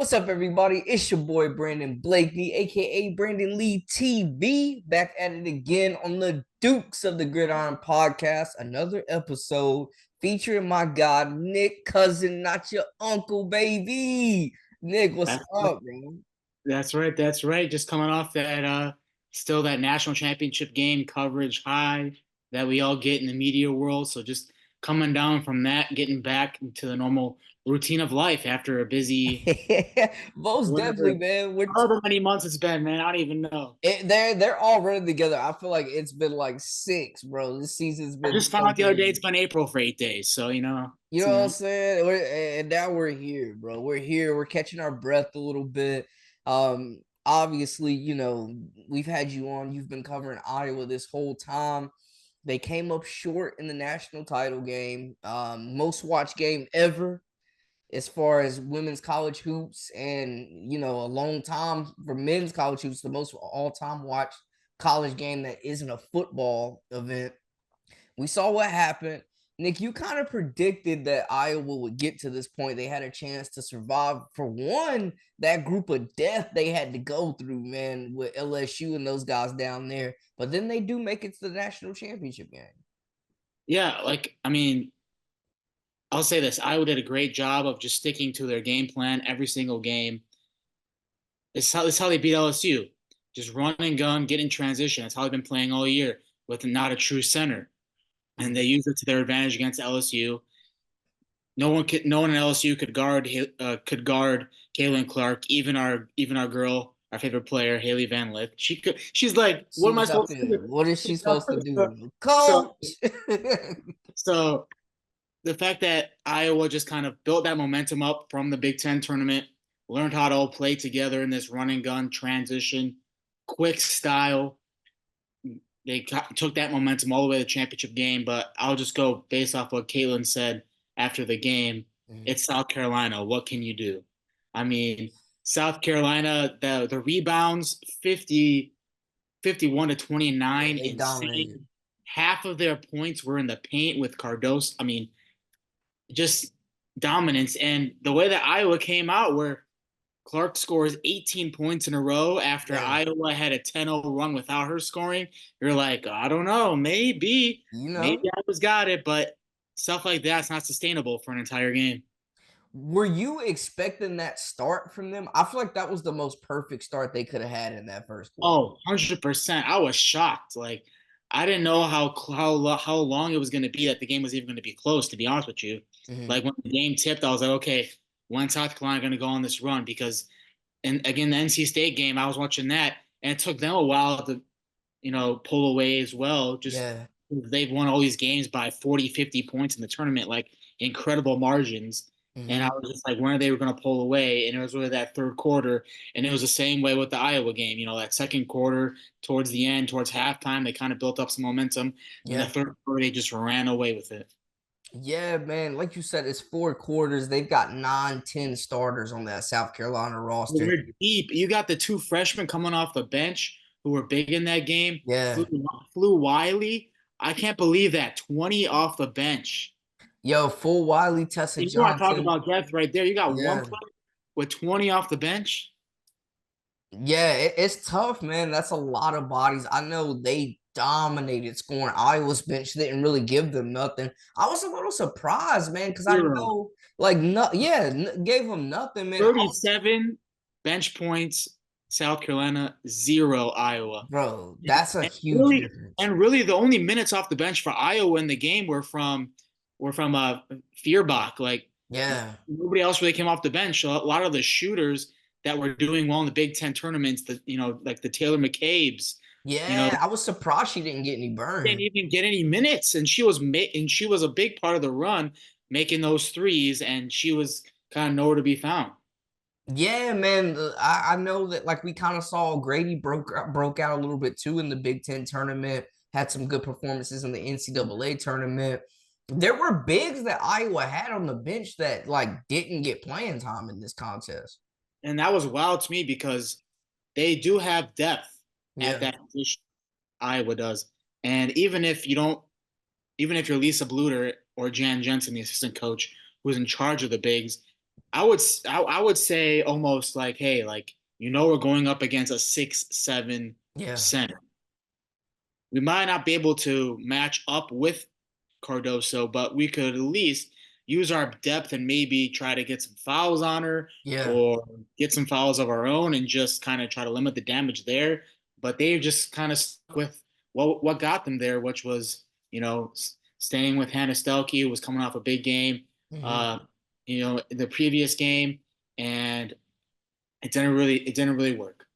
What's up, everybody? It's your boy Brandon Blakely, aka Brandon Lee TV, back at it again on the Dukes of the Gridiron podcast. Another episode featuring my guy Nick Cousin, not your uncle, baby. Nick, what's That's up, bro? that's right. That's right. Just coming off that still that national championship game coverage high that we all get in the media world. So just coming down from that, getting back into the normal routine of life after a busy Most definitely, whatever man. however many months it's been, man. I don't even know. They're all running together. I feel like it's been like six, bro. This season's I been just found so out the other day it's crazy. been April for 8 days. So You know what I'm saying? And now we're here, bro. We're here. We're catching our breath a little bit. Obviously, we've had you on. You've been covering Iowa this whole time. They came up short in the national title game, most watched game ever as far as women's college hoops, and a long time for men's college hoops, the most all-time watched college game that isn't a football event. We saw what happened. Nick, you kind of predicted that Iowa would get to this point. They had a chance to survive. For one, that group of death they had to go through, man, with LSU and those guys down there. But then they do make it to the national championship game. Yeah, I mean, I'll say this: Iowa did a great job of just sticking to their game plan every single game. It's how they beat LSU. Just run and gun, get in transition. That's how they've been playing all year with not a true center. And they used it to their advantage against LSU. No one in LSU could guard Caitlyn Clark, even our girl, our favorite player, Haley Van Lith. She's like, what am I She's out supposed to there. do? What is she supposed to do? So Coach. so the fact that Iowa just kind of built that momentum up from the Big Ten tournament, learned how to all play together in this run and gun transition, quick style. Took that momentum all the way to the championship game. But I'll just go based off what Caitlyn said after the game. It's South Carolina. What can you do? I mean, South Carolina, the rebounds, 51 to Yeah, 29, they insane. dominated. Half of their points were in the paint with Cardoso. I mean, just dominance. And the way that Iowa came out, where Clark scores 18 points in a row after Yeah. Iowa had a 10-0 run without her scoring, you're like, I don't know, maybe Iowa's got it, but stuff like that's not sustainable for an entire game. Were you expecting that start from them? I feel like that was the most perfect start they could have had in that first quarter. Oh, 100%. I was shocked. Like, I didn't know how long it was going to be, that the game was even going to be close, to be honest with you. Mhm. Like, when the game tipped, I was like, okay, when South Carolina going to go on this run? Because, and again, the NC State game, I was watching that, and it took them a while to, pull away as well. Just Yeah. they've won all these games by 40, 50 points in the tournament, like incredible margins. And I Mhm. was just like, when are they going to pull away? And it was really that third quarter. And it was the same way with the Iowa game. That second quarter, towards the end, towards halftime, they kind of built up some momentum. And the Yeah. third quarter, they just ran away with it. Yeah, man. Like you said, it's four quarters. They've got 9, 10 starters on that South Carolina roster. They're deep. You got the two freshmen coming off the bench who were big in that game. Yeah. Flew Wiley. I can't believe that. 20 off the bench. Yo, full Wiley, Tessa You want to talk Johnson. about depth right there. You got one Yeah. player with 20 off the bench. Yeah, it's tough, man. That's a lot of bodies. I know they dominated scoring. Iowa's bench didn't really give them nothing. I was a little surprised, man, because I Zero. know, like, no, yeah, gave them nothing, man. 37 bench points, South Carolina, zero, Iowa. Bro, And, that's a and huge really, difference. and really, the only minutes off the bench for Iowa in the game were from Feuerbach. Like, Yeah. nobody else really came off the bench. A lot of the shooters that were doing well in the Big Ten tournaments, like the Taylor McCabe's, you know, Yeah, I was surprised she didn't get any didn't burn. even get any minutes, and she was a big part of the run, making those threes, and she was kind of nowhere to be found. Yeah, man. I know that like we kind of saw Grady broke out a little bit too in the Big Ten tournament, had some good performances in the NCAA tournament. There were bigs that Iowa had on the bench that like didn't get playing time in this contest. And that was wild to me because they do have depth at Yeah. that position. Iowa does, and even if you're Lisa Bluter or Jan Jensen, the assistant coach who's in charge of the bigs, I would say almost like, hey, like we're going up against a 6'7" Yeah. center. We might not be able to match up with Cardoso, but we could at least use our depth and maybe try to get some fouls on her Yeah. or get some fouls of our own and just kind of try to limit the damage there. But they just kind of stuck with what got them there, which was, staying with Hannah Stelke, who was coming off a big game, Mhm. uh, the previous game, and it didn't really work.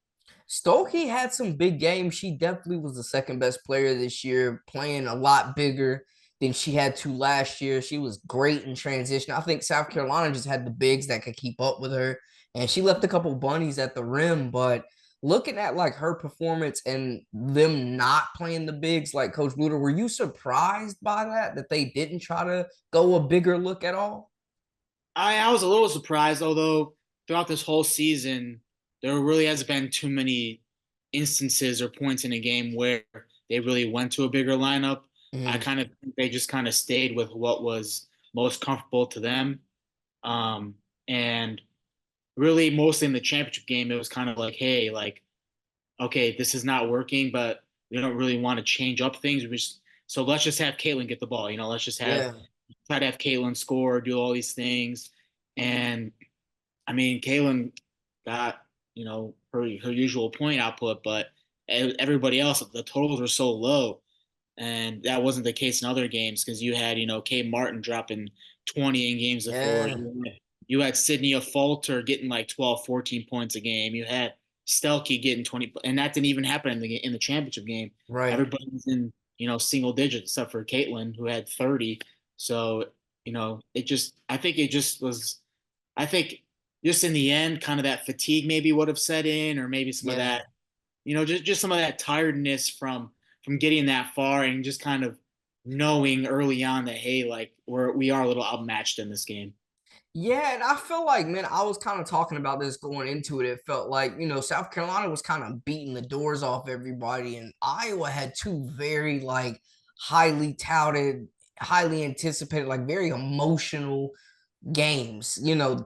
Stokey had some big games. She definitely was the second best player this year, playing a lot bigger than she had to last year. She was great in transition. I think South Carolina just had the bigs that could keep up with her, and she left a couple bunnies at the rim. But looking at like her performance and them not playing the bigs like Coach Luter, were you surprised by that they didn't try to go a bigger look at all? I was a little surprised, although throughout this whole season, there really hasn't been too many instances or points in a game where they really went to a bigger lineup. I Mhm. kind of think they just kind of stayed with what was most comfortable to them. Um, and really, mostly in the championship game, it was kind of like, hey, like, okay, this is not working, but we don't really want to change up things. So let's just have Caitlyn get the ball. Let's just Yeah. try to have Caitlyn score, do all these things. And I mean, Caitlyn got, her usual point output, but everybody else, the totals were so low. And that wasn't the case in other games because you had, Kay Martin dropping 20 in games before. Yeah. You had Sydney Falter getting like 12, 14 points a game. You had Stelke getting 20, and that didn't even happen in the championship game. Right. Everybody was in, single digits except for Caitlyn, who had 30. So, I think it just was, I think just in the end, kind of that fatigue maybe would have set in, or maybe some of Yeah. that, just some of that tiredness from getting that far and just kind of knowing early on that, hey, like we are a little outmatched in this game. Yeah, and I feel like, man, I was kind of talking about this going into it. It felt like, South Carolina was kind of beating the doors off everybody, and Iowa had two very like highly touted, highly anticipated, like very emotional games,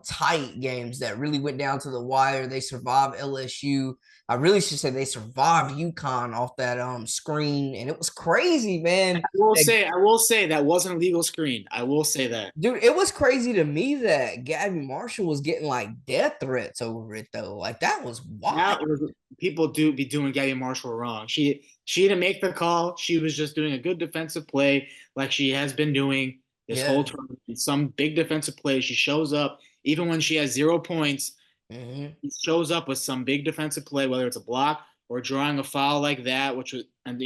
tight games that really went down to the wire. They survived LSU. I really should say they survived UConn off that screen, and it was crazy, man. I will say that wasn't a legal screen. I will say that. Dude, it was crazy to me that Gabby Marshall was getting like death threats over it though. Like that was wild. That was People do be doing Gabby Marshall wrong. She didn't make the call. She was just doing a good defensive play like she has been doing this whole Yeah. tournament. Some big defensive play. She shows up even when she has 0 points. Hmm. He shows up with some big defensive play, whether it's a block or drawing a foul like that, which was, and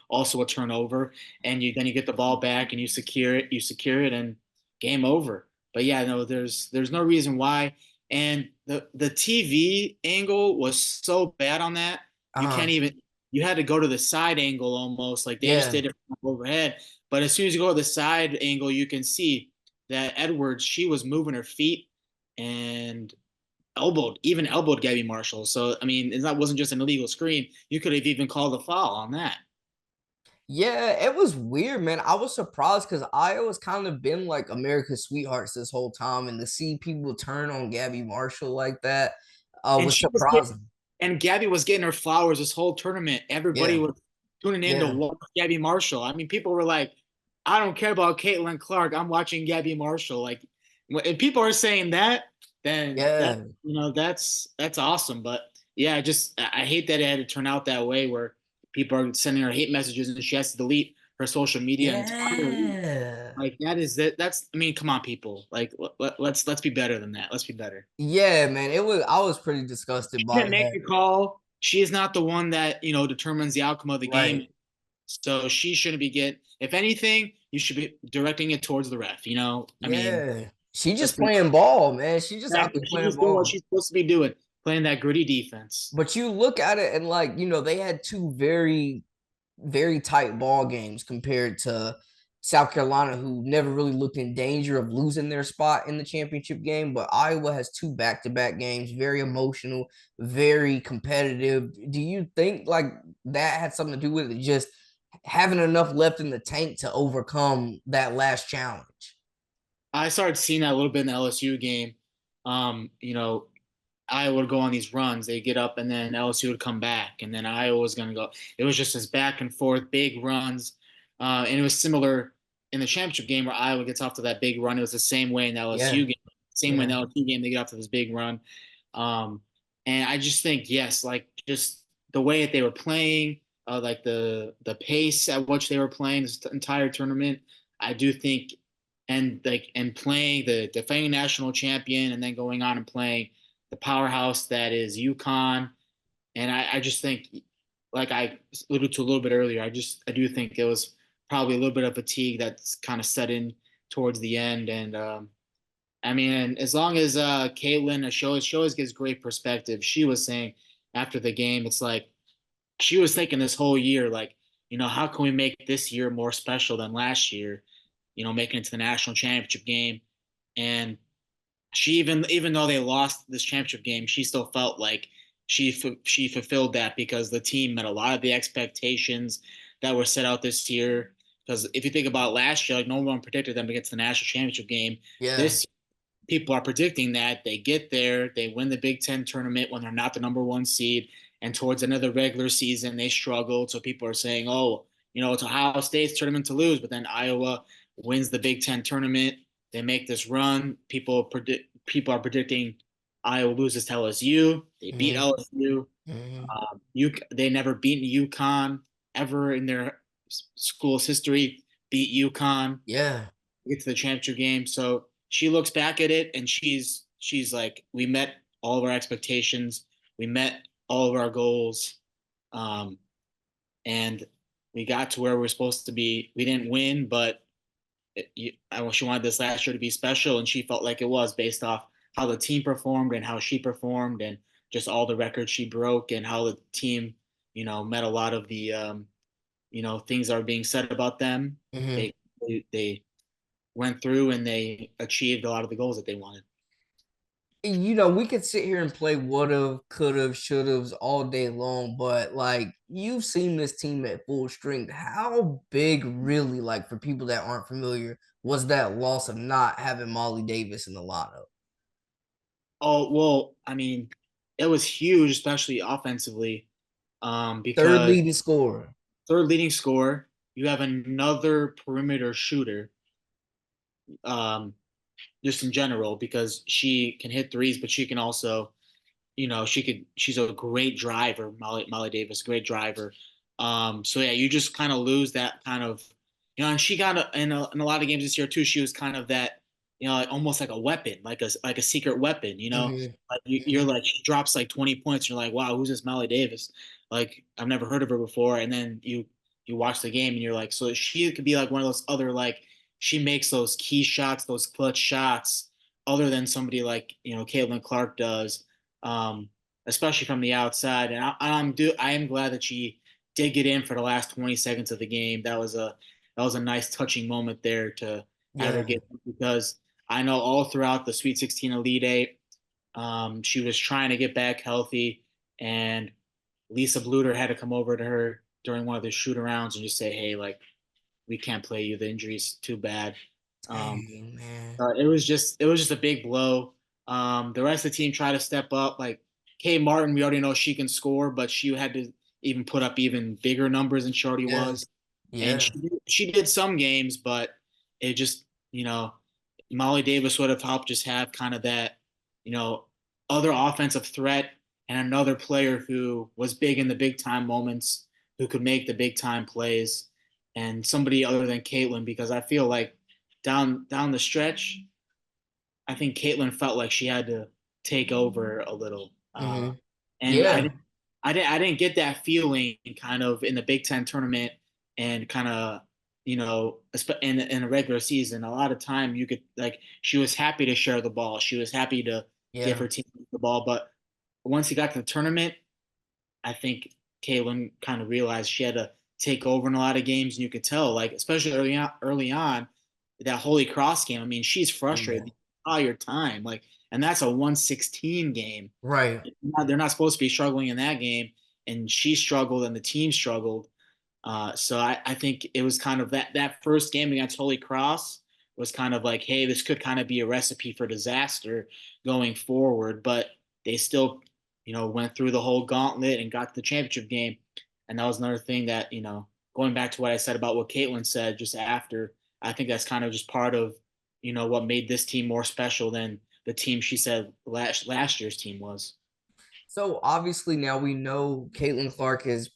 also a turnover, and then you get the ball back and you secure it, and game over. But yeah, no, there's no reason why, and the TV angle was so bad on that you Uh-huh. can't even you had to go to the side angle almost like they just Yeah. did it from overhead. But as soon as you go to the side angle, you can see that Edwards she was moving her feet and elbowed Gabby Marshall. So I mean, that wasn't just an illegal screen. You could have even called a foul on that. Yeah, it was weird, man. I was surprised because Iowa's kind of been like America's sweethearts this whole time, and to see people turn on Gabby Marshall like that And was she was getting, surprising. and Gabby was getting her flowers this whole tournament. Everybody Yeah. was tuning in to Yeah. watch Gabby Marshall. I mean, people were like, "I don't care about Caitlyn Clark. I'm watching Gabby Marshall." Like, if people are saying that, then Yeah. that's awesome. But yeah, I hate that it had to turn out that way where people are sending her hate messages and she has to delete her social media entirely. Yeah. Like that's I mean, come on, people. Like let's be better than that. Let's be better. Yeah, man. I was pretty She disgusted by didn't make that. the call. She is not the one that, determines the outcome of the game. Right. So she shouldn't be if anything, you should be directing it towards the ref, I mean, Yeah. She let's just be playing ball, man. She just out there she's playing just doing what ball. she's supposed to be doing, playing that gritty defense. But you look at it and like, they had two very, very tight ball games compared to South Carolina, who never really looked in danger of losing their spot in the championship game. But Iowa has two back-to-back games, very emotional, very competitive. Do you think like that had something to do with it? Just having enough left in the tank to overcome that last challenge. I started seeing that a little bit in the LSU game. you know, Iowa would go on these runs. They get up, and then LSU would come back, and then Iowa was going to go. It was just this back and forth, big runs, and it was similar in the championship game where Iowa gets off to that big run. It was the same way in the LSU Yeah. game. Same way in Yeah. the LSU game, they get off to this big run. Um, and I just think, yes, like just the way that they were playing, like the pace at which they were playing this entire tournament, I do think, and playing the defending national champion, and then going on and playing the powerhouse that is UConn. And I just think, like I alluded to a little bit earlier, I do think it was probably a little bit of fatigue that's kind of set in towards the end. And I mean, as long as Caitlyn, she always gives great perspective. She was saying after the game, it's like she was thinking this whole year, like, how can we make this year more special than last year? Making it to the national championship game. And she even though they lost this championship game, she still felt like she fulfilled that because the team met a lot of the expectations that were set out this year. Because if you think about last year, like no one predicted them to get to the national championship game. Yeah. This people are predicting that they get there, they win the Big Ten tournament when they're not the number one seed, and towards another regular season they struggled. So people are saying, oh, it's Ohio State's tournament to lose, but then Iowa wins the Big Ten tournament. They make this run. People are predicting Iowa loses to LSU. They beat Mm-hmm. LSU. Mm-hmm. They never beaten UConn ever in their school's history. Beat UConn, Yeah. get to the championship game. So she looks back at it and she's like, we met all of our expectations, we met all of our goals, um, and we got to where we are supposed to be. We didn't win, but she wanted this last year to be special, and she felt like it was based off how the team performed and how she performed, and just all the records she broke, and how the team, met a lot of the, things that are being said about them. Mm-hmm. They went through and they achieved a lot of the goals that they wanted. We could sit here and play would have, could have, should have all day long, but like you've seen this team at full strength. How big, really, like for people that aren't familiar, was that loss of not having Molly Davis in the lineup? Oh, well, I mean, it was huge, especially offensively, Third because leading scorer. third leading scorer, you have another perimeter shooter, um, just in general, because she can hit threes, but she can also, she's a great driver. Molly Davis, great driver. So yeah, you just kind of lose that kind of, and she got in a lot of games this year too. She was kind of that, like, almost like a weapon, like a secret weapon. Mm-hmm. Like you're Mm-hmm. like, she drops like 20 points. You're like, wow, who's this Molly Davis? Like I've never heard of her before. And then you watch the game and you're like, so she could be like one of those other, like, she makes those key shots, those clutch shots, other than somebody like Caitlyn Clark does, um, especially from the outside. And I am glad that she did get in for the last 20 seconds of the game. That was a nice touching moment there to have her Yeah. get in, because I know all throughout the Sweet 16 Elite Eight, she was trying to get back healthy, and Lisa Bluter had to come over to her during one of the shoot arounds and just say, hey, like, we can't play you. The injury's too bad. Um, Dang, man. it was just a big blow. The rest of the team tried to step up. Like Kay Martin, we already know she can score, but she had to even put up even bigger numbers than she already Yeah. was. And Yeah. she did some games, but it just, Molly Davis would have helped just have kind of that, you know, other offensive threat, and another player who was big in the big time moments, who could make the big time plays, and somebody other than Caitlyn, because I feel like down the stretch, I think Caitlyn felt like she had to take over a little, Mm-hmm. and Yeah. I didn't get that feeling kind of in the Big Ten tournament, and kind of, in a regular season. A lot of time you could, like, she was happy to share the ball, she was happy to give Yeah. her team the ball, but once he got to the tournament, I think Caitlyn kind of realized she had to take over in a lot of games, and you could tell, like, especially early on, that Holy Cross game. I mean, she's Yeah. frustrated the entire time, like, and that's a 116 game. Right. They're not supposed to be struggling in that game, and she struggled, and the team struggled. So I think it was kind of that first game against Holy Cross was kind of like, hey, this could kind of be a recipe for disaster going forward. But they still, went through the whole gauntlet and got to the championship game. And that was another thing that, going back to what I said about what Caitlyn said just after, I think that's kind of just part of, what made this team more special than the team she said last year's team was. So obviously now we know Caitlyn Clark has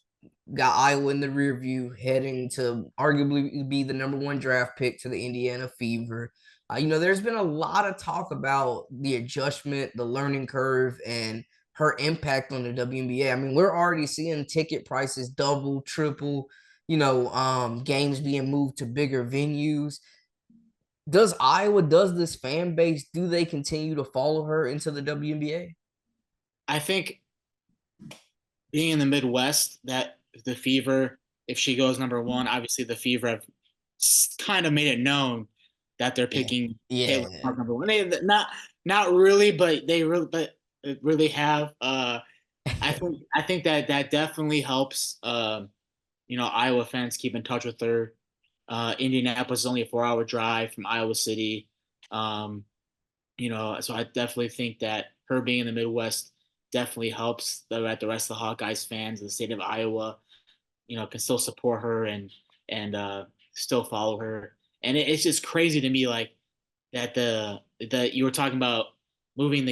got Iowa in the rear view, heading to arguably be the number one draft pick to the Indiana Fever. There's been a lot of talk about the adjustment, the learning curve, and her impact on the WNBA. I mean, we're already seeing ticket prices double, triple, games being moved to bigger venues. Does this fan base, do they continue to follow her into the WNBA? I think being in the Midwest, that the Fever, if she goes number one, obviously the Fever have kind of made it known that they're Yeah. picking Yeah. Caitlyn Clark number one. Not really, but really have. I think that definitely helps. Iowa fans keep in touch with her. Indianapolis is only a 4-hour drive from Iowa City. Um, so I definitely think that her being in the Midwest definitely helps the rest of the Hawkeyes fans in the state of Iowa, can still support her and still follow her. And it's just crazy to me, like that the you were talking about moving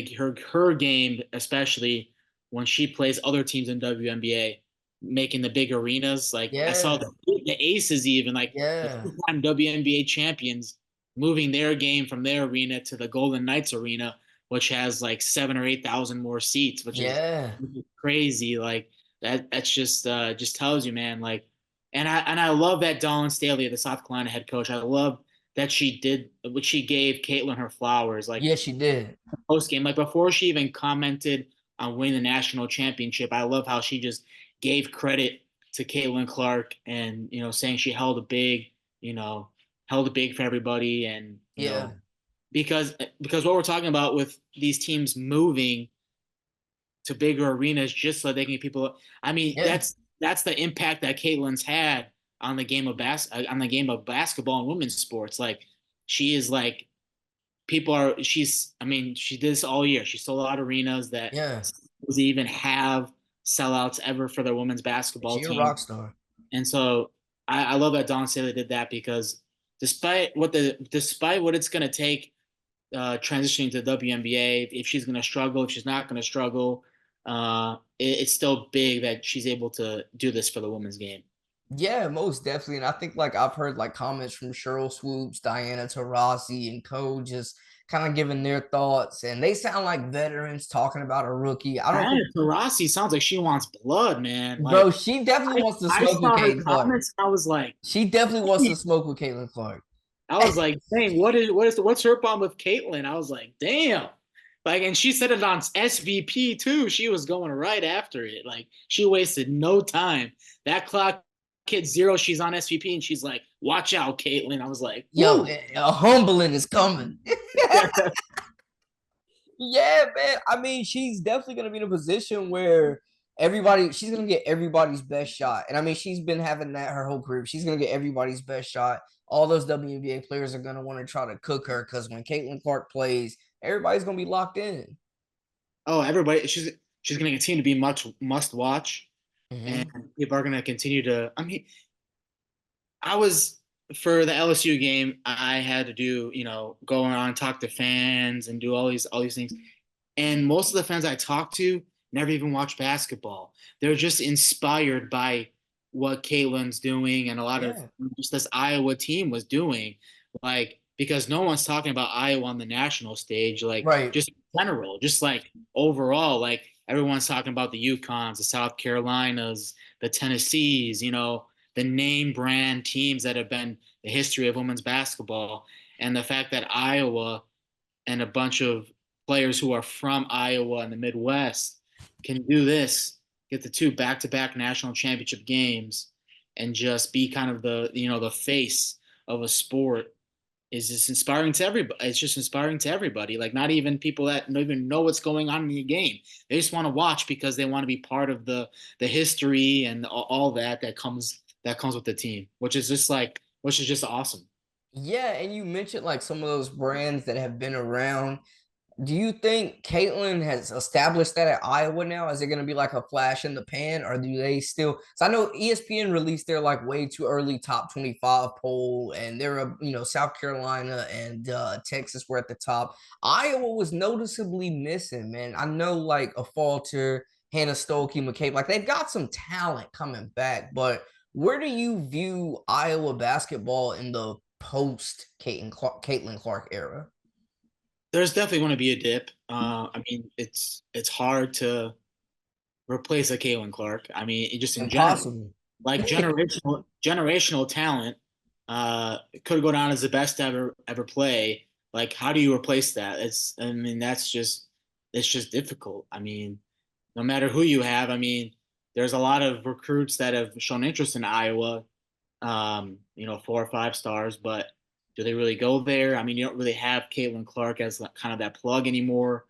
her game, especially when she plays other teams in WNBA, making the big arenas. Like I saw Yeah. the Aces, even like the Yeah. two-time WNBA champions, moving their game from their arena to the Golden Knights arena, which has like 7 or 8 thousand more seats, Yeah. which is crazy. Like that's just tells you, man. Like, and I love that Dawn Staley, the South Carolina head coach. I love that she did what she gave Caitlyn her flowers. Like Yes, she did. post game, like before she even commented on winning the national championship, I love how she just gave credit to Caitlyn Clark and saying she you know, held a big for everybody, and Yeah. because what we're talking about with these teams moving to bigger arenas just so they can get people. I mean, Yeah. that's the impact that Caitlyn's had on the game of basketball and women's sports. Like she is like I mean, she did this all year. She sold out arenas that Yeah. doesn't even have sellouts ever for their women's basketball She a team. rock star. And so I love that Dawn Staley did that because despite what it's going to take transitioning to the WNBA, if she's going to struggle, if she's not going to struggle, it's still big that she's able to do this for the women's game. Yeah, most definitely. And I think like I've heard like comments from Cheryl Swoops, Diana Taurasi, and Co. just kind of giving their thoughts. And they sound like veterans talking about a rookie. I don't Diana think, Taurasi sounds like she wants blood, man. bro, Like she definitely wants to I smoke with saw her Caitlin Clark. comments, and I was like, She definitely wants to smoke with Caitlin Clark. dang, what's her problem with Caitlyn? I was like, damn. Like, and she said it on SVP too. She was going right after it. Like, she wasted no time. That clock hit zero. She's on SVP, and she's like, "Watch out, Caitlyn." I was like, Yo, "Woo!" a humbling is coming. Yeah, man. I mean, she's definitely gonna be in a position where she's gonna get everybody's best shot. And I mean, she's been having that her whole career. She's gonna get everybody's best shot. All those WNBA players are gonna want to try to cook her because when Caitlin Clark plays, everybody's gonna be locked in. Oh, everybody, she's going to continue to be much must watch, and Mm-hmm. people are going to continue to. I mean, I was for the LSU game. I had to do, go around and talk to fans and do all these things. And most of the fans I talk to never even watch basketball. They're just inspired by what Caitlyn's doing and a lot of Yeah. just this Iowa team was doing. Like, because no one's talking about Iowa on the national stage, like Right. just in general, just like overall, like everyone's talking about the UConns, the South Carolinas, the Tennessees, the name brand teams that have been the history of women's basketball. And the fact that Iowa and a bunch of players who are from Iowa and the Midwest can do this, get the two back-to-back national championship games, and just be kind of the face of a sport is just inspiring to everybody. It's just inspiring to everybody. Like not even people that don't even know what's going on in the game. They just want to watch because they want to be part of the history and all that comes with the team, which is just awesome. Yeah, and you mentioned like some of those brands that have been around. Do you think Caitlyn has established that at Iowa now? Is it going to be like a flash in the pan, or do they still? So I know ESPN released their like way too early top 25 poll, and they're South Carolina and Texas were at the top. Iowa was noticeably missing, man. I know like a Falter, Hannah Stolke, McCabe, like they've got some talent coming back, but where do you view Iowa basketball in the post Caitlyn Clark era? There's definitely going to be a dip. I mean, it's hard to replace a Caitlyn Clark. I mean, just in general, Impossible. like generational talent could go down as the best to ever play. Like, how do you replace that? I mean, it's just difficult. I mean, no matter who you have, I mean, there's a lot of recruits that have shown interest in Iowa, 4 or 5 stars, but do they really go there? I mean, you don't really have Caitlin Clark as kind of that plug anymore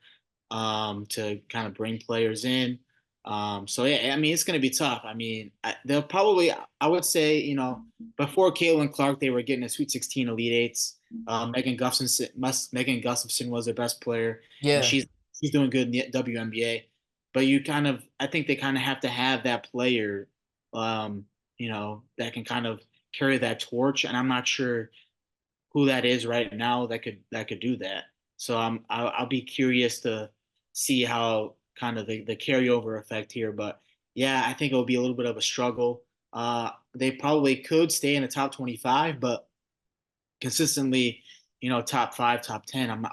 to kind of bring players in. So yeah, I mean, it's going to be tough. I mean, they'll probably, I would say, before Caitlin Clark, they were getting a Sweet 16 Elite Eights. Megan Gustafson was their best player, and Yeah. she's doing good in the WNBA. But I think they kind of have to have that player, that can kind of carry that torch. And I'm not sure who that is right now that could do that. So I'll be curious to see how kind of the carryover effect here. But yeah, I think it'll be a little bit of a struggle. They probably could stay in the top 25, but consistently, top five, top 10, I'm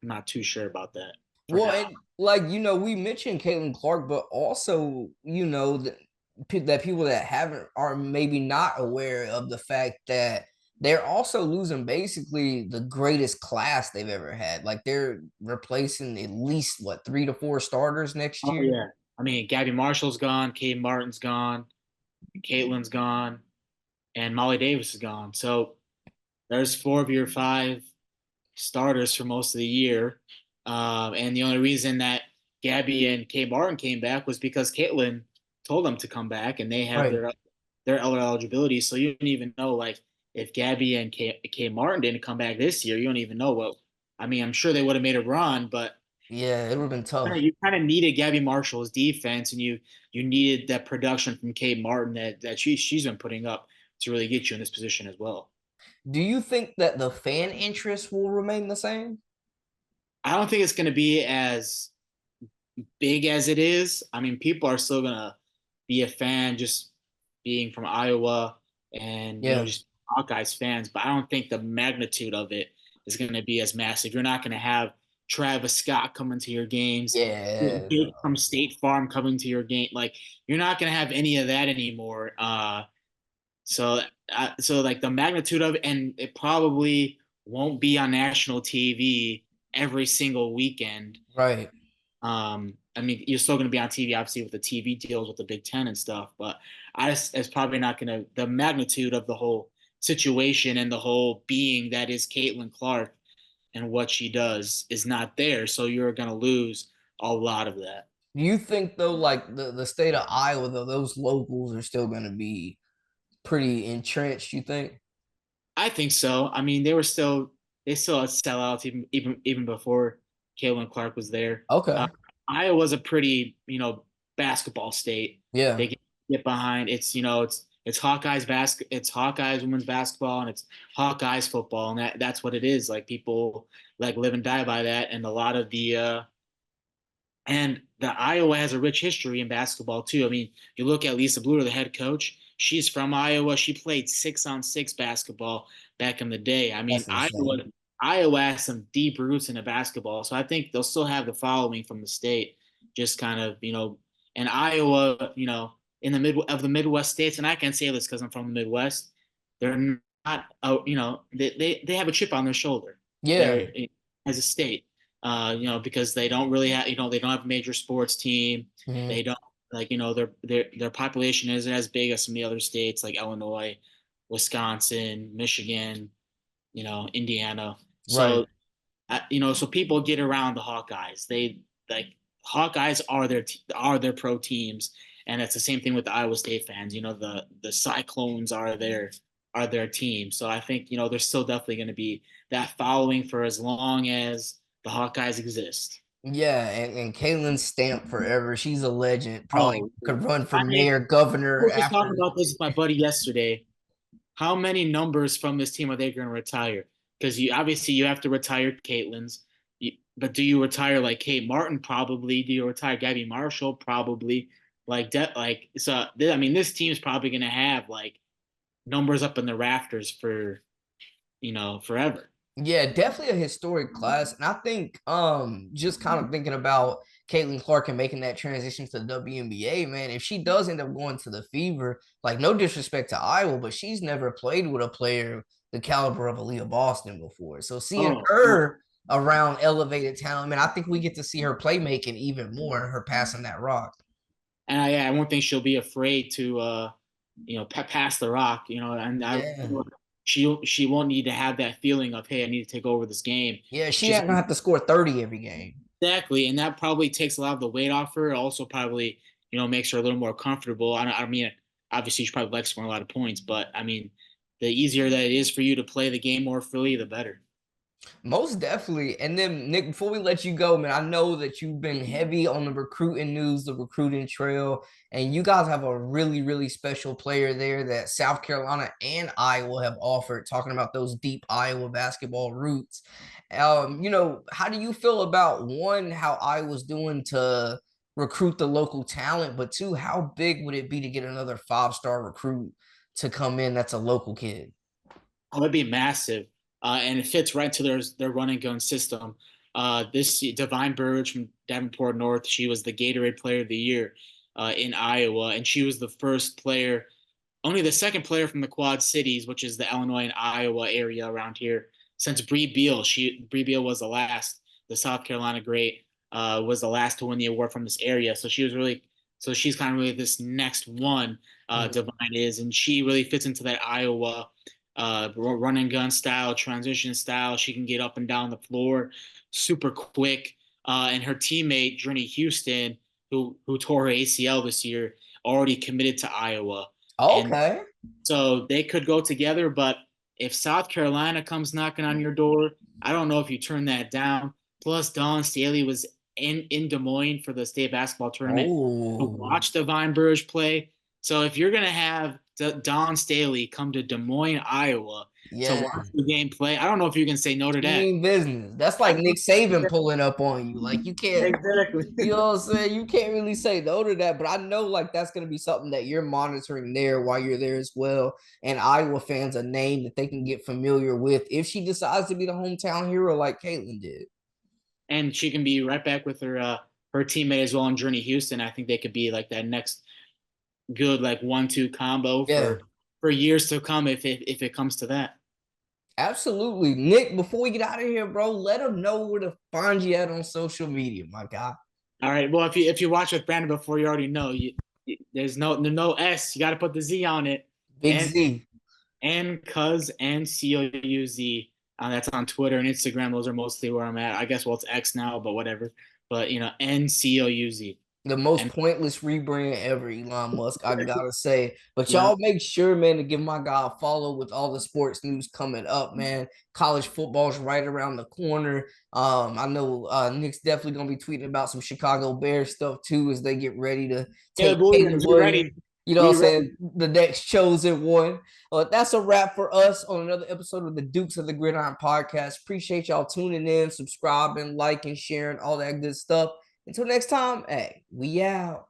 not too sure about that for Well, now. and like we mentioned Caitlin Clark, but also that people that haven't are maybe not aware of the fact that they're also losing basically the greatest class they've ever had. Like they're replacing at least what 3 to 4 starters next Oh year. yeah. I mean, Gabby Marshall's gone, Kate Martin's gone, Caitlin's gone, and Molly Davis is gone. So there's 4 of your 5 starters for most of the year. And the only reason that Gabby and Kay Martin came back was because Caitlin told them to come back, and they have Right. their eligibility. So you don't even know, like, if Gabby and Kay Martin didn't come back this year, you don't even know what. I mean, I'm sure they would have made a run, but Yeah, it would have been tough. you kind of needed Gabby Marshall's defense, and you needed that production from Kay Martin that she's been putting up to really get you in this position as well. Do you think that the fan interest will remain the same? I don't think it's going to be as big as it is. I mean, people are still gonna be a fan just being from Iowa and Yeah. just Hawkeyes fans, but I don't think the magnitude of it is gonna be as massive. You're not gonna have Travis Scott coming to your games, Yeah. Jake from State Farm coming to your game. Like you're not gonna have any of that anymore. So like the magnitude of it, and it probably won't be on national TV every single weekend. Right. I mean, you're still going to be on TV, obviously, with the TV deals with the Big Ten and stuff, but it's probably not going to, the magnitude of the whole situation and the whole being that is Caitlin Clark and what she does is not there. So you're going to lose a lot of that. Do you think though, like the state of Iowa, though, those locals are still going to be pretty entrenched? You think? I think so. I mean, they still had sellouts even before Caitlin Clark was there. Okay. Iowa's a pretty basketball state. Yeah. They can get behind. It's Hawkeyes women's basketball and it's Hawkeyes football, and that's what it is. Like people like live and die by that, and a lot of the Iowa has a rich history in basketball too. I mean, you look at Lisa Bluter, the head coach. She's from Iowa. She played 6-on-6 basketball back in the day. I mean, That's insane. Iowa has some deep roots into basketball, so I think they'll still have the following from the state. Just kind of, and Iowa, in the Midwest states, and I can say this because I'm from the Midwest. They're not, they have a chip on their shoulder. Yeah. They're as a state because they don't really have, they don't have a major sports team. Mhm. They don't like, their population isn't as big as some of the other states like Illinois, Wisconsin, Michigan, Indiana. Right. So, so people get around the Hawkeyes. They like Hawkeyes are their pro teams, and it's the same thing with the Iowa State fans. The Cyclones are there. are their team. So I think, there's still definitely going to be that following for as long as the Hawkeyes exist. Yeah, and Caitlyn Stamp forever. She's a legend. Probably Oh, could run for I mean, mayor, I governor was just talking after. about this with my buddy yesterday. How many numbers from this team are they going to retire? Because you have to retire Caitlyn's, but do you retire like Kate Martin? Probably. Do you retire Gabby Marshall? Probably. So. I mean, this team's probably going to have like numbers up in the rafters for forever. Yeah, definitely a historic class. And I think just kind of thinking about Caitlyn Clark and making that transition to the WNBA, man, if she does end up going to the Fever, like no disrespect to Iowa, but she's never played with a player the caliber of Aaliyah Boston before. So seeing Oh, no. her around elevated talent, man, I think we get to see her playmaking even more, her passing that rock. And I won't think she'll be afraid to pass the rock. And Yeah. she won't need to have that feeling of, hey, I need to take over this game. Yeah, she She's ain't gonna have to score 30 every game. Exactly, and that probably takes a lot of the weight off her. It also probably makes her a little more comfortable. I mean, obviously she probably likes scoring a lot of points, but I mean, the easier that it is for you to play the game more freely, the better. Most definitely. And then, Nick, before we let you go, man, I know that you've been heavy on the recruiting news, the recruiting trail, and you guys have a really, really special player there that South Carolina and Iowa have offered, talking about those deep Iowa basketball roots. How do you feel about one, how Iowa's doing to recruit the local talent, but two, how big would it be to get another five-star recruit to come in that's a local kid? Oh, it'd be massive, and it fits right to their run and gun system. This Divine Burge from Davenport North, she was the Gatorade Player of the Year in Iowa, and she was the first player, only the second player from the Quad Cities, which is the Illinois and Iowa area around here, since Bree Beal. Bree Beal was the last, the South Carolina great, was the last to win the award from this area. So she's kind of really this next one. Mhm. Divine is, and she really fits into that Iowa run and gun style, transition style. She can get up and down the floor super quick. And her teammate, Journey Houston, who tore her ACL this year, already committed to Iowa. And Okay. so they could go together. But if South Carolina comes knocking on your door, I don't know if you turn that down. Plus, Dawn Staley was in Des Moines for the state basketball tournament to Oh, watch Divine Burge play. So if you're going to have Dawn Staley come to Des Moines, Iowa to yeah. watch the game play, I don't know if you can say no to She that. mean business. That's like Nick Saban pulling up on you. Like you can't, Exactly. you know what I'm saying? You can't really say no to that. But I know like that's gonna be something that you're monitoring there while you're there as well. And Iowa fans a name that they can get familiar with if she decides to be the hometown hero like Caitlyn did. And she can be right back with her teammate as well in Journey Houston. I think they could be like that next good like 1-2 combo Yeah, for years to come if it comes to that. absolutely. Nick, before we get out of here, bro, let them know where to find you at on social media, my guy. All right. Well, if you watch with Brandon before, you already know there's no S. You got to put the Z on it. Big And Z. Cuz and COUZ. That's on Twitter and Instagram. Those are mostly where I'm at. I guess it's X now, but whatever. But NCOUZ. The most And pointless rebrand ever, Elon Musk, I gotta say. But yeah, y'all make sure, man, to give my guy a follow with all the sports news coming up, man. College football's right around the corner. I know Nick's definitely gonna be tweeting about some Chicago Bears stuff too as they get ready to yeah, take Bullies, Caleb we ready. Williams. You know what We I'm ready. saying? The next chosen one. That's a wrap for us on another episode of the Dukes of the Gridiron podcast. Appreciate y'all tuning in, subscribing, liking, sharing, all that good stuff. Until next time, hey, we out.